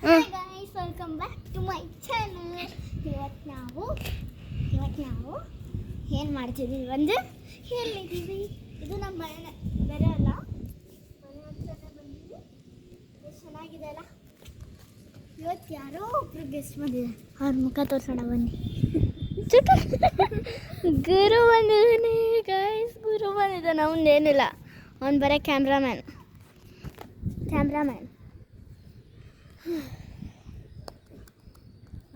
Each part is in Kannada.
Hi guys, welcome back to my channel. ಇವತ್ತು ನಾವು ಏನು ಮಾಡ್ತಿದ್ದೀವಿ ಅಂದರೆ ಎಲ್ಲಿದ್ದೀವಿ? ಇದು ನಮ್ಮ ಮನೆ ಬೇರೆ ಅಲ್ಲ, ಮನೆ ಹತ್ರನೇ ಬಂದಿದ್ದೀವಿ. ಎಷ್ಟು ಚೆನ್ನಾಗಿದೆ ಅಲ್ಲ. ಇವತ್ತು ಯಾರೋ ಒಬ್ರು ಗೆಸ್ಟ್ ಬಂದಿದ್ದಾರೆ, ಅವ್ರ ಮುಖ ತೋರಿಸೋಣ ಬನ್ನಿ. ಗುರು ಬಂದಿದ್ದಾನೆ ಗೈಸ್, ಗುರು ಬಂದಿದ್ದಾನೆ. ಅವನೇನಿಲ್ಲ, ಅವ್ನು ಬರೀ ಕ್ಯಾಮ್ರಾಮ್ಯಾನ್.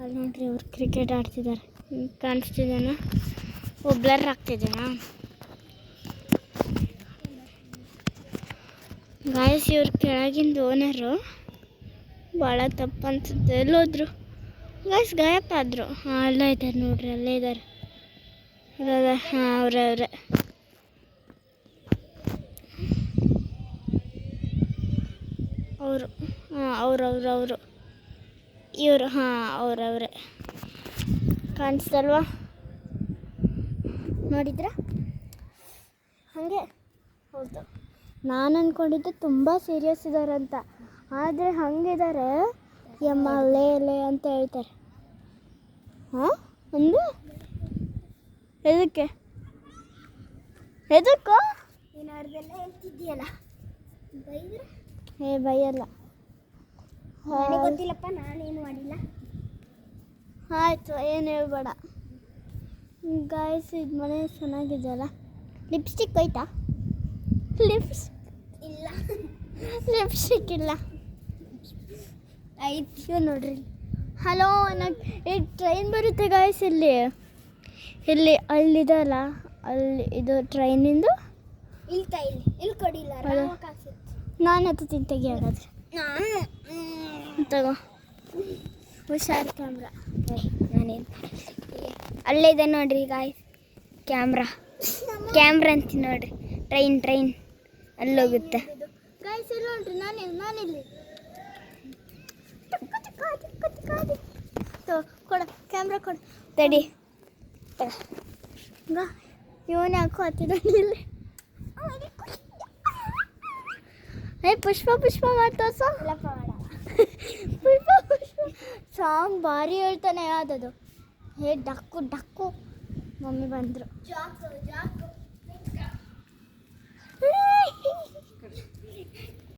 ಅಲ್ಲಿ ನೋಡ್ರಿ, ಅವ್ರು ಕ್ರಿಕೆಟ್ ಆಡ್ತಿದ್ದಾರೆ. ಕಾಣಿಸ್ತಿದ್ದಾನ? ಬ್ಲರ್ ಆಗ್ತಿದ್ದೇನಾ ಗಾಯಸ್? ಇವ್ರ ಕೆಳಗಿಂದ ಓನರು ಭಾಳ ತಪ್ಪು ಅನ್ಸುತ್ತೆ. ಎಲ್ಲೋದ್ರು ಗಾಯಸ್? ಗಾಯಪ್ ಆದರು. ಹಾಂ, ಅಲ್ಲೇ ಇದ್ದಾರೆ ನೋಡ್ರಿ, ಅಲ್ಲೇ ಇದ್ದಾರೆ. ಹಾಂ, ಅವರೇ ಅವರು. ಹಾಂ, ಅವರು ಇವರು. ಹಾಂ, ಅವರೇ. ಕಾಣಿಸ್ತಲ್ವಾ? ನೋಡಿದ್ರ? ಹಾಗೆ ಹೌದು. ನಾನು ಅಂದ್ಕೊಂಡಿದ್ದೆ ತುಂಬ ಸೀರಿಯಸ್ ಇದ್ದಾರೆ ಅಂತ, ಆದರೆ ಹಂಗಿದ್ದಾರೆ. ಯಮ್ಮ ಲೇ ಅಂತ ಹೇಳ್ತಾರೆ. ಹಾಂ, ಒಂದು ಎದಕ್ಕೋ ನೀನು ಅವ್ರದ್ದೆಲ್ಲ ಹೇಳ್ತಿದ್ದೀಯಲ್ಲ, ಬೈದ್ರೆ ಬೈಯಲ್ಲ. ಗೊತ್ತಿಲ್ಲಪ್ಪ, ನಾನೇನು ಮಾಡಿಲ್ಲ. ಆಯಿತು, ಏನು ಹೇಳ್ಬೇಡ ಗಾಯ್ಸ್. ಇದು ಮನೆ ಚೆನ್ನಾಗಿದೆಯಲ್ಲ. ಲಿಪ್ಸ್ಟಿಕ್ ಐತಾ? ಲಿಪ್ಸ್ಟಿಕ್ ಇಲ್ಲ ಐತಿ ನೋಡ್ರಿ. ಹಲೋ, ಈ ಟ್ರೈನ್ ಬರುತ್ತೆ ಗಾಯ್ಸ್. ಇಲ್ಲಿ ಅಲ್ಲಿದಲ್ಲ, ಅಲ್ಲಿ ಇದು ಟ್ರೈನಿಂದು. ಇಲ್ಲಿ ಕೊಡಿಲ್ಲ, ನಾನು ಹತ್ತೀನಿ. ತೆಗಿ ಹಾಗಾದ್ರೆ, ತಗೋ. ಹುಷಾರು. ನಾನೇನು ಅಲ್ಲೇ ಇದೆ ನೋಡ್ರಿ ಗಾಯ್ಸ್, ಕ್ಯಾಮ್ರಾ ಅಂತೀನಿ ನೋಡ್ರಿ. ಟ್ರೈನ್ ಅಲ್ಲೋಗುತ್ತೆ ಗಾಯ್ಸ್. ಇಲ್ಲಿ ನೋಡ್ರಿ, ನಾನಿಲ್ಲಿ. ಕೊಡ ಕ್ಯಾಮ್ರಾ, ಕೊಡು. ತಡಿ, ಇವನು ಯಾಕೋ ಹತ್ತಿದ್ದಾನೆ ಇಲ್ಲಿ. ಪುಷ್ಪ ಮಾಡ್ತೋಸ. ಪುಷ್ಪ ಸಾಂಗ್ ಭಾರಿ ಹೇಳ್ತಾನೆ. ಯಾವುದದು? ಡಕ್ಕು ಮಮ್ಮಿ ಬಂದರು.